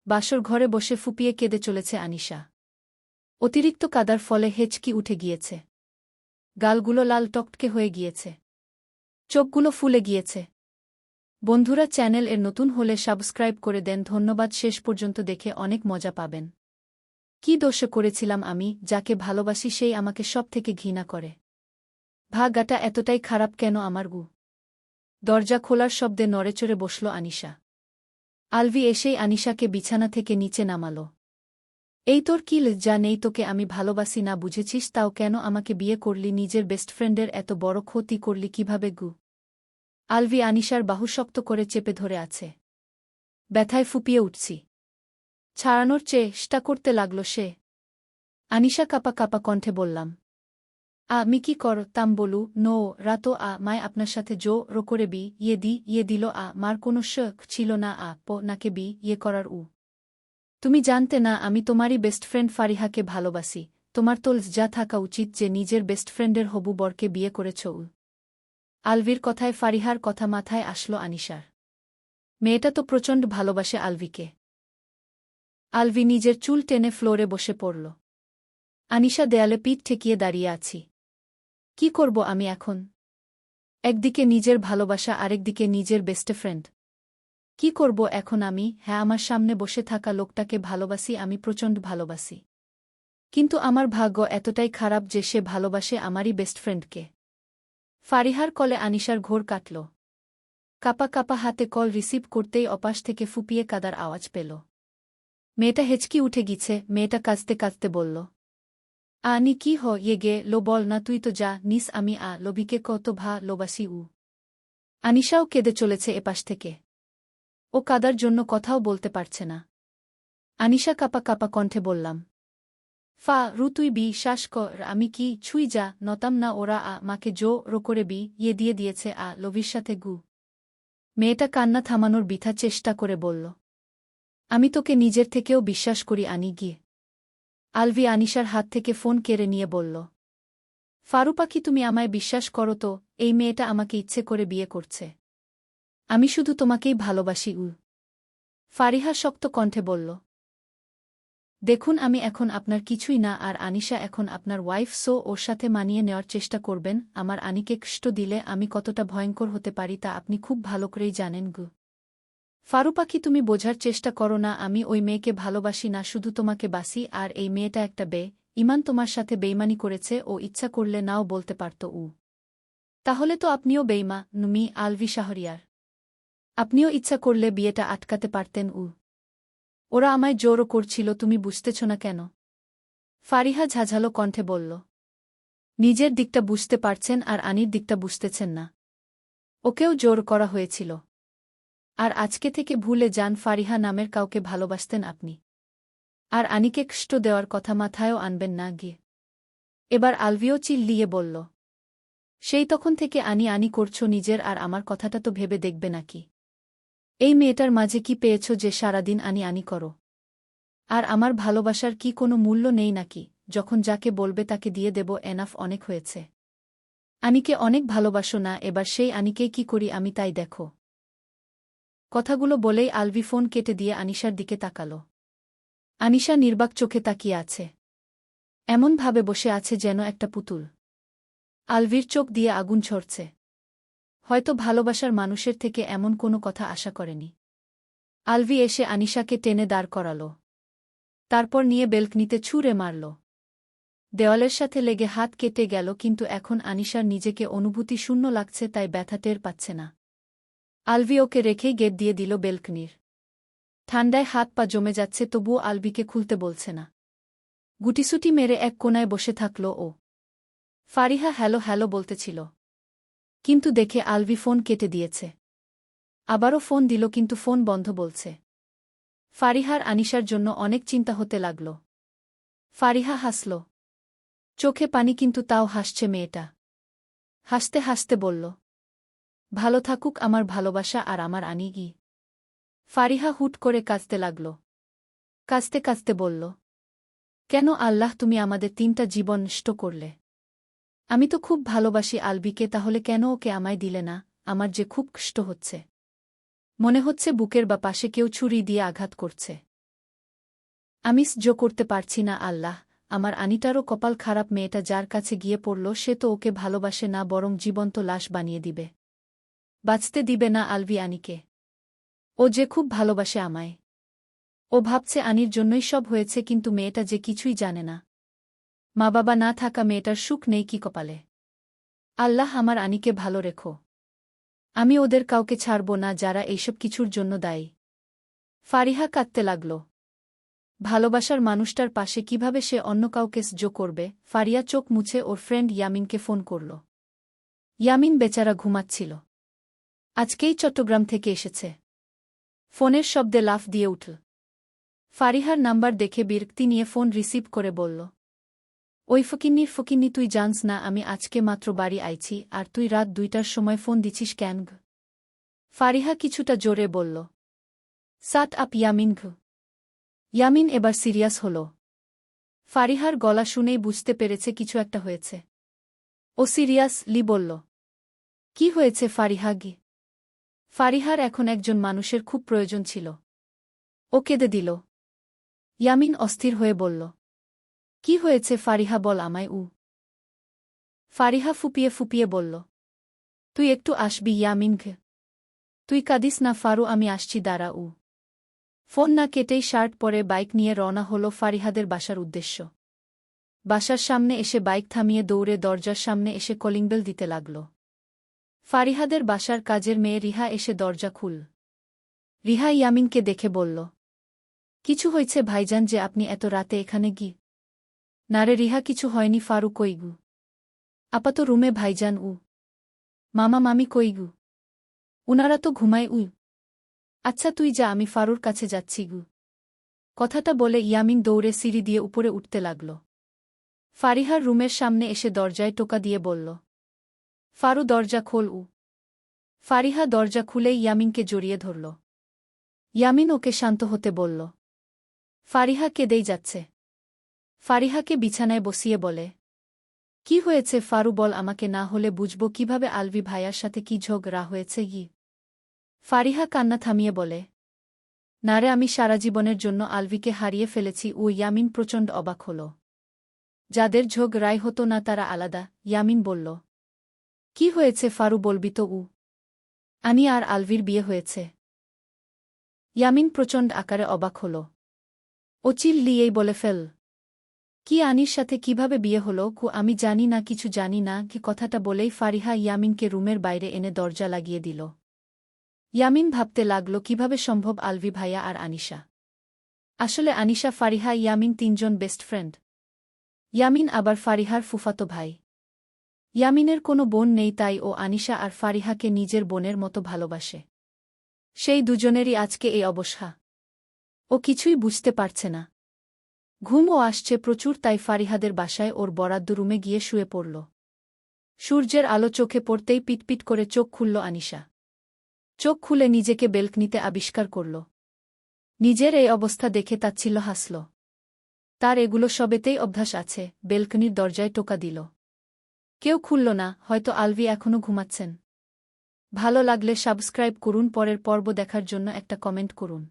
বাসর ঘরে বসে ফুপিয়ে কেঁদে চলেছে আনিশা। অতিরিক্ত কাদার ফলে হেঁচকি উঠে গিয়েছে। গালগুলো লাল টকটকে হয়ে গিয়েছে। চোখগুলো ফুলে গিয়েছে। বন্ধুরা, চ্যানেল এর নতুন হলে সাবস্ক্রাইব করে দেন। ধন্যবাদ। শেষ পর্যন্ত দেখে অনেক মজা পাবেন। কি দোষে করেছিলাম আমি? যাকে ভালোবাসি সেই আমাকে সব থেকে ঘৃণা করে। ভাগ্যটা এতটাই খারাপ কেন আমার গু? দরজা খোলার শব্দে নড়েচড়ে বসল আনিশা। আলভি এসেই আনিশাকে বিছানা থেকে নিচে নামাল। এই তোর কি লজ্জা নেই? তোকে আমি ভালোবাসি না বুঝেছিস, তাও কেন আমাকে বিয়ে করলি? নিজের বেস্ট ফ্রেন্ডের এত বড় ক্ষতি করলি কিভাবে গু? আলভি আনিশার বাহু শক্ত করে চেপে ধরে আছে। ব্যথায় ফুপিয়ে উঠছি। ছাড়ানোর চেষ্টা করতে লাগল সে। আনিশা কাপা কাপা কণ্ঠে বললাম, আমি কি করতাম বলু? নো রাতো মায় আপনার সাথে রো করে ইয়ে দিল। মার কোনো শখ ছিল না নাকে ইয়ে করার। তুমি জানতে না আমি তোমারই বেস্ট ফ্রেন্ড ফারিহাকে ভালোবাসি। তোমার তো লজ্জা থাকা উচিত যে নিজের বেস্ট ফ্রেন্ডের হবু বরকে বিয়ে করেছ। আলভির কথায় ফারিহার কথা মাথায় আসলো আনিশার। মেয়েটা তো প্রচণ্ড ভালোবাসে আলভিকে। আলভি নিজের চুল টেনে ফ্লোরে বসে পড়ল। আনিশা দেয়ালে পিঠ ঠেকিয়ে দাঁড়িয়ে আছি। কি করব আমি এখন? একদিকে নিজের ভালোবাসা, আরেকদিকে নিজের বেস্ট ফ্রেন্ড। কি করব এখন আমি? হ্যাঁ, আমার সামনে বসে থাকা লোকটাকে ভালোবাসি, আমি প্রচণ্ড ভালোবাসি। কিন্তু আমার ভাগ্য এতটাই খারাপ যে সে ভালোবাসে আমারই বেস্ট ফ্রেন্ডকে। ফারিহার কলে আনিশার ঘোর কাটল। কাপা কাপা হাতে কল রিসিভ করতেই অপাশ থেকে ফুপিয়ে কাদার আওয়াজ পেল। মেয়েটা হেঁচকি উঠে গিছে। মেয়েটা কাঁদতে কাঁদতে বলল, আনি কি ইয়ে গে লো বল না, তুই তো যা নিস, আমি লবিকে কত লোবাসি। আনিশাও কেঁদে চলেছে এপাশ থেকে। ও কাদার জন্য কথাও বলতে পারছে না। আনিশা কাপা কাপা কণ্ঠে বললাম, তুই বিশ্বাস কর, আমি কি ছুঁই যা নতাম না। ওরা মাকে রো করে ইয়ে দিয়ে দিয়েছে লবির সাথে গু। মেয়েটা কান্না থামানোর বৃথা চেষ্টা করে বলল, আমি তোকে নিজের থেকেও বিশ্বাস করি আনি গিয়ে। আলভি আনিশার হাত থেকে ফোন কেড়ে নিয়ে বলল, ফারুপাখি, তুমি আমায় বিশ্বাস করো তো? এই মেয়েটা আমাকে ইচ্ছে করে বিয়ে করছে। আমি শুধু তোমাকেই ভালোবাসি। ফারিহা শক্ত কণ্ঠে বলল, দেখুন, আমি এখন আপনার কিছুই না, আর আনিশা এখন আপনার ওয়াইফ, সো ওর সাথে মানিয়ে নেওয়ার চেষ্টা করবেন। আমার আনিকে কষ্ট দিলে আমি কতটা ভয়ঙ্কর হতে পারি তা আপনি খুব ভালো করেই জানেন গু। ফারুপাখি, তুমি বোঝার চেষ্টা করো না, আমি ওই মেয়েকে ভালোবাসি না, শুধু তোমাকে বাসি। আর এই মেয়েটা একটা ইমান তোমার সাথে বেইমানি করেছে। ও ইচ্ছা করলে নাও বলতে পারত। তাহলে তো আপনিও বেইমানুমি আলভি শাহরিয়ার। আপনিও ইচ্ছা করলে বিয়েটা আটকাতে পারতেন। ওরা আমায় জোরও করছিল, তুমি বুঝতেছ না কেন? ফারিহা ঝাঝালো কণ্ঠে বলল, নিজের দিকটা বুঝতে পারছেন আর আনির দিকটা বুঝতেছেন না। ওকেও জোর করা হয়েছিল। আর আজকে থেকে ভুলে যান ফারিহা নামের কাউকে ভালোবাসতেন আপনি। আর আনিকে কষ্ট দেওয়ার কথা মাথায়ও আনবেন না গিয়ে। এবার আলভিও চিল্লিয়ে বলল, সেই তখন থেকে আনি আনি করছো নিজের আর আমার কথাটা তো ভেবে দেখবে নাকি? এই মেয়েটার মাঝে কি পেয়েছ যে সারাদিন আনি আনি করো? আর আমার ভালোবাসার কি কোনো মূল্য নেই নাকি? যখন যাকে বলবে তাকে দিয়ে দেব, এনাফ, অনেক হয়েছে। আনিকে অনেক ভালোবাসো না? এবার সেই আনিকেই কি করি আমি তাই দেখো। কথাগুলো বলেই আলভি ফোন কেটে দিয়ে আনিশার দিকে তাকাল। আনিশা নির্বাক চোখে তাকিয়ে আছে। এমনভাবে বসে আছে যেন একটা পুতুল। আলভির চোখ দিয়ে আগুন ঝরছে। হয়তো ভালোবাসার মানুষের থেকে এমন কোনো কথা আশা করেনি। আলভি এসে আনিশাকে টেনে দাঁড় করাল। তারপর নিয়ে বেলকনিতে ছুঁড়ে মারল। দেওয়ালের সাথে লেগে হাত কেটে গেল, কিন্তু এখন আনিশার নিজেকে অনুভূতি শূন্য লাগছে, তাই ব্যথা টের পাচ্ছে না। আলভি ওকে রেখেই গেট দিয়ে দিল বেলকনির। ঠান্ডায় হাত পা জমে যাচ্ছে, তবুও আলভিকে খুলতে বলছে না। গুটিসুটি মেরে এক কোনায় বসে থাকল ও। ফারিহা হ্যালো হ্যালো বলতেছিল, কিন্তু দেখে আলভি ফোন কেটে দিয়েছে। আবারও ফোন দিল, কিন্তু ফোন বন্ধ বলছে। ফারিহার আনিশার জন্য অনেক চিন্তা হতে লাগল। ফারিহা হাসল, চোখে পানি, কিন্তু তাও হাসছে মেয়েটা। হাসতে হাসতে বলল, ভালো থাকুক আমার ভালোবাসা আর আমার আনি। ফারিহা হুট করে কাঁদতে লাগল। কাঁদতে কাঁদতে বলল, কেন আল্লাহ, তুমি আমাদের 3টা জীবন নষ্ট করলে? আমি তো খুব ভালোবাসি আলভিকে, তাহলে কেন ওকে আমায় দিলে না? আমার যে খুব কষ্ট হচ্ছে। মনে হচ্ছে বুকের বা পাশে কেউ ছুরি দিয়ে আঘাত করছে। আমি সহ্য করতে পারছি না আল্লাহ, আমার আনিটারও কপাল খারাপ, মেয়েটা যার কাছে গিয়ে পড়ল সে তো ওকে ভালোবাসে না, বরং জীবন্ত লাশ বানিয়ে দিবে। বাঁচতে দিবে না আলভি আনিকে। ও যে খুব ভালোবাসে আমায়। ও ভাবছে আনির জন্যই সব হয়েছে, কিন্তু মেয়েটা যে কিছুই জানে না। মা বাবা না থাকা মেয়েটার সুখ নেই কি কপালে। আল্লাহ আমার আনিকে ভালো রেখো। আমি ওদের কাউকে ছাড়ব না যারা এইসব কিছুর জন্য দায়ী। ফারিহা কাঁদতে লাগল। ভালোবাসার মানুষটার পাশে কিভাবে সে অন্য কাউকে সহ্য করবে। ফারিয়া চোখ মুছে ওর ফ্রেন্ড ইয়ামিনকে ফোন করল। ইয়ামিন বেচারা ঘুমাচ্ছিল। আজকেই চট্টগ্রাম থেকে এসেছে। ফোনের শব্দে লাফ দিয়ে উঠল। ফারিহার নাম্বার দেখে বিরক্তি নিয়ে ফোন রিসিভ করে বলল, ওই ফকিন্নি, তুই জানস না আমি আজকে মাত্র বাড়ি আইছি, আর তুই রাত 2টার সময় ফোন দিছিস কেন? ফারিহা কিছুটা জোরে বলল, সাট আপ ইয়ামিন। ইয়ামিন এবার সিরিয়াস হল। ফারিহার গলা শুনেই বুঝতে পেরেছে কিছু একটা হয়েছে। ও সিরিয়াসলি বলল, কি হয়েছে ফারিহা গি? ফারিহার এখন একজন মানুষের খুব প্রয়োজন ছিল। ও কেঁদে দিল। ইয়ামিন অস্থির হয়ে বলল, কি হয়েছে ফারিহা, বল আমায়। ফারিহা ফুপিয়ে বলল, তুই একটু আসবি ইয়ামিন? তুই কাঁদিস না ফারু, আমি আসছি, দাঁড়া। ফোন না কেটেই শার্ট পরে বাইক নিয়ে রওনা হল ফারিহাদের বাসার উদ্দেশ্য। বাসার সামনে এসে বাইক থামিয়ে দৌড়ে দরজার সামনে এসে কলিংবেল দিতে লাগল। ফারিহাদের বাসার কাজের মেয়ে রিহা এসে দরজা খুল। রিহা ইয়ামিনকে দেখে বলল, কিছু হয়েছে ভাইজান যে আপনি এত রাতে এখানে গি? নারে রিহা, কিছু হয়নি। ফারু কইগু? আপাত রুমে ভাইজান। মামা মামি কইগু? উনারা তো ঘুমায়। আচ্ছা তুই যা, আমি ফারুর কাছে যাচ্ছি গু। কথাটা বলে ইয়ামিন দৌড়ে সিঁড়ি দিয়ে উপরে উঠতে লাগল। ফারিহার রুমের সামনে এসে দরজায় টোকা দিয়ে বলল, ফারু দরজা খোল। ফারিহা দরজা খুলেই ইয়ামিনকে জড়িয়ে ধরল। ইয়ামিন ওকে শান্ত হতে বলল। ফারিহা কেঁদেই যাচ্ছে। ফারিহাকে বিছানায় বসিয়ে বলে, কি হয়েছে ফারু, বল আমাকে, না হলে বুঝব কিভাবে আলভি ভাইয়ার সাথে কি ঝগড়া হয়েছে গি। ফারিহা কান্না থামিয়ে বলে, নারে আমি সারা জীবনের জন্য আলভিকে হারিয়ে ফেলেছি। ইয়ামিন প্রচণ্ড অবাক হল। যাদের ঝগড়াই হতো না তারা আলাদা। ইয়ামিন বলল, কি হয়েছে ফারু, বলবি তো? আনি আর আলভির বিয়ে হয়েছে। ইয়ামিন প্রচণ্ড আকারে অবাক হল। ও চিল্লিয়েই বলে ফেল, কি আনির সাথে কিভাবে বিয়ে হলো? আমি জানি না, কিছু জানি না। কি কথাটা বলেই ফারিহা ইয়ামিনকে রুমের বাইরে এনে দরজা লাগিয়ে দিল। ইয়ামিন ভাবতে লাগল কিভাবে সম্ভব আলভি ভাইয়া আর আনিশা। আসলে আনিশা, ফারিহা, ইয়ামিন তিনজন বেস্ট ফ্রেন্ড। ইয়ামিন আবার ফারিহার ফুফাতো ভাই। ইয়ামিনের কোনো বোন নেই, তাই ও আনিশা আর ফারিহাকে নিজের বোনের মতো ভালোবাসে। সেই দুজনেরই আজকে এই অবস্থা। ও কিছুই বুঝতে পারছে না। ঘুমও আসছে প্রচুর, তাই ফারিহাদের বাসায় ওর বরাদ্দ রুমে গিয়ে শুয়ে পড়ল। সূর্যের আলো চোখে পড়তেই পিটপিট করে চোখ খুলল আনিশা। চোখ খুলে নিজেকে বেলকনিতে আবিষ্কার করল। নিজের এই অবস্থা দেখে তাচ্ছিল্য হাসল। তার এগুলো সবেতেই অভ্যাস আছে। বেলকনির দরজায় টোকা দিল। কেউ খুলল না, হয়তো আলভি এখনও ঘুমাচ্ছেন। ভালো লাগলে সাবস্ক্রাইব করুন, পরের পর্ব দেখার জন্য একটা কমেন্ট করুন।